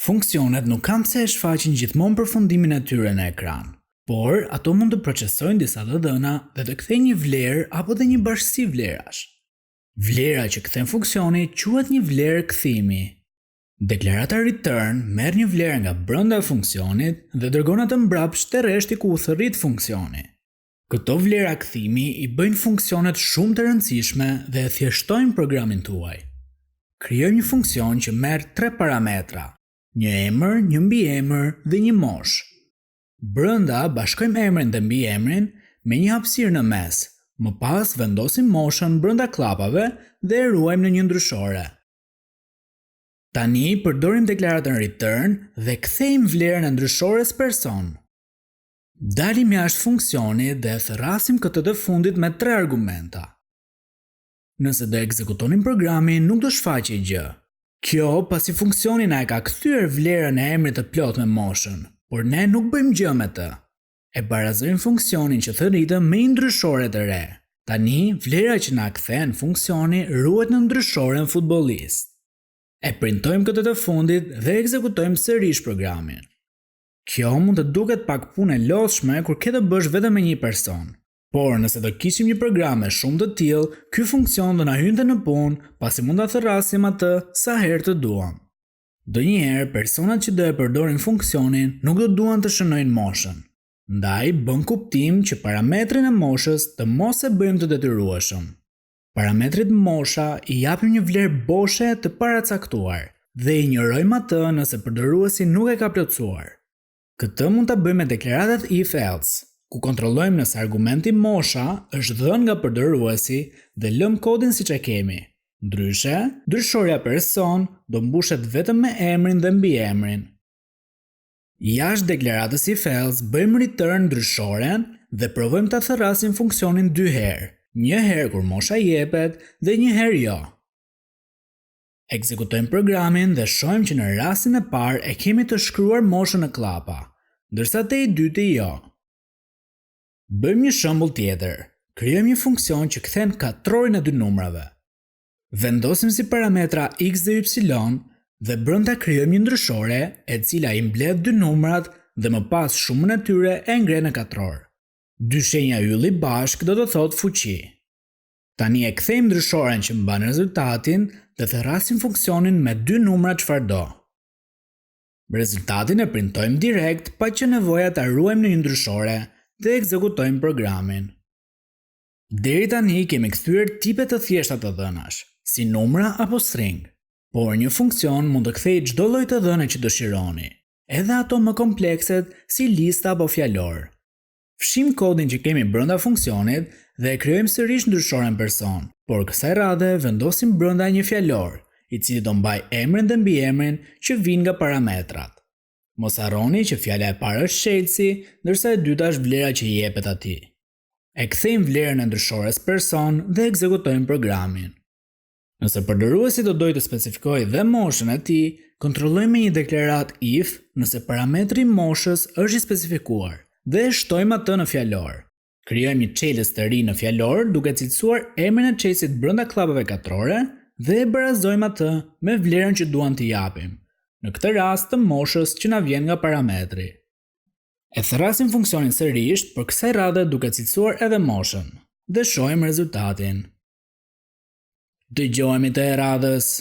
Funksionet nuk kam pse e shfaqin gjithmonë përfundimin e tyre në ekran, por ato mund të procesojnë disa të dhëna dhe të kthejnë një vlerë apo dhe një bashkësi vlerash. Vlera që kthen funksioni quhet një vlerë kthimi. Deklarata return merr një vlerë nga brenda e funksionit dhe dërgon atë mbrapsht te rreshti ku u thërrit funksioni. Këto vlera kthimi i bëjnë funksionet shumë të rëndësishme dhe e thjeshtojnë programin tuaj. Krijojmë një funksion që merr 3 parametra: një emër, një mbiemër dhe një moshë. Brenda bashkojmë emrin dhe mbiemrin me një hapësirë në mes. Më pas vendosim moshën brenda klapave dhe e ruajmë në një ndryshore. Tani përdorim deklaratën return dhe kthejmë vlerën e ndryshores person. Dalim jashtë funksionit dhe thërrasim këtë të fundit me 3 argumenta. Nëse do ekzekutonim programin, nuk do shfaqej gjë. Kjo pasi funksioni na e ka kthyer vlerën e emrit të plot me moshën, por ne nuk bëjmë gjë me të. E barazojmë funksionin që thërritëm me një ndryshore të re. Tani, vlera që na kthen funksioni ruhet në ndryshoren futbollist. E printojmë këtë të fundit dhe ekzekutojmë sërish programin. Kjo mund të duket pak punë e lodhshme kur ke të bësh vetëm me një person. Por nëse do kishim një program me shumë të tillë, ky funksion do na hynte në punë, pasi mund ta thërrasim atë sa herë të duam. Donjëherë personat që do e përdorin funksionin nuk do duan të shënojnë moshën. Ndaj bën kuptim që parametrin e moshës të mos e bëjmë të detyrueshëm. Parametrit mosha i japim një vlerë boshe të paracaktuar dhe i injorojmë atë nëse përdoruesi nuk e ka plotësuar. Këtë mund ta bëjmë me deklaratat if-else, ku kontrollojmë nëse argumenti mosha është dhënë nga përdoruesi dhe lëm kodin siç e kemi. Ndryshe, ndryshorja person do mbushet vetëm me emrin dhe mbiemrin. Jashtë deklaratës if-else bëjmë return ndryshoren dhe provojmë ta thërrasim funksionin 2 herë, një herë kur mosha jepet dhe një herë jo. Ekzekutojmë programin dhe shohim që në rastin e parë e kemi të shkruar moshën në klapa, ndërsa te i dyti jo. Bëjmë një shembull tjetër. Krijojmë një funksion që kthen katrorin e 2 numrave. Vendosim si parametra x dhe y dhe brenda krijojmë një ndryshore e cila i mbledh 2 numrat dhe më pas shumën e tyre e ngre në katror. 2 shenja ylli bashk do të thotë fuqi. Tani e kthejmë ndryshoren që mban rezultatin dhe thërrasim funksionin me 2 numra çfarëdo. Rezultatin e printojmë direkt pa që nevoja ta ruajmë në një ndryshore dhe ekzekutojmë programin. Deri tani kemi kthyer tipe të thjeshta të dhënash, si numra apo string, por një funksion mund të kthejë çdo lloj të dhëne që dëshironi, edhe ato më komplekset si lista apo fjalor. Fshim kodin që kemi brenda funksionit dhe e krijojmë sërish ndryshoren person, por kësaj radhe vendosim brenda një fjalor, i cili do mbaj emrin dhe mbiemrin që vijnë nga parametrat. Mos harroni që fjala e parë është shelsi, ndërsa e dyta është vlera që i jepet atij. E kthejmë vlerën e ndryshores person dhe ekzekutojmë programin. Nëse përdoruesi do dojë të specifikojë dhe moshën e tij, kontrollojmë me një deklarat if nëse parametri i moshës është i specifikuar dhe e shtojmë atë në fjalor. Krijojmë një çelës të ri në fjalor duke cilësuar emrin e çelësit brenda klapave katrore dhe e barazojmë atë me vlerën që duam t'i japim, në këtë rast të moshës që na vjen nga parametri. E thërrasim funksionin sërish për kësaj radhe duke cilësuar edhe moshën dhe shohim rezultatin. Dëgjohemi të e radhës.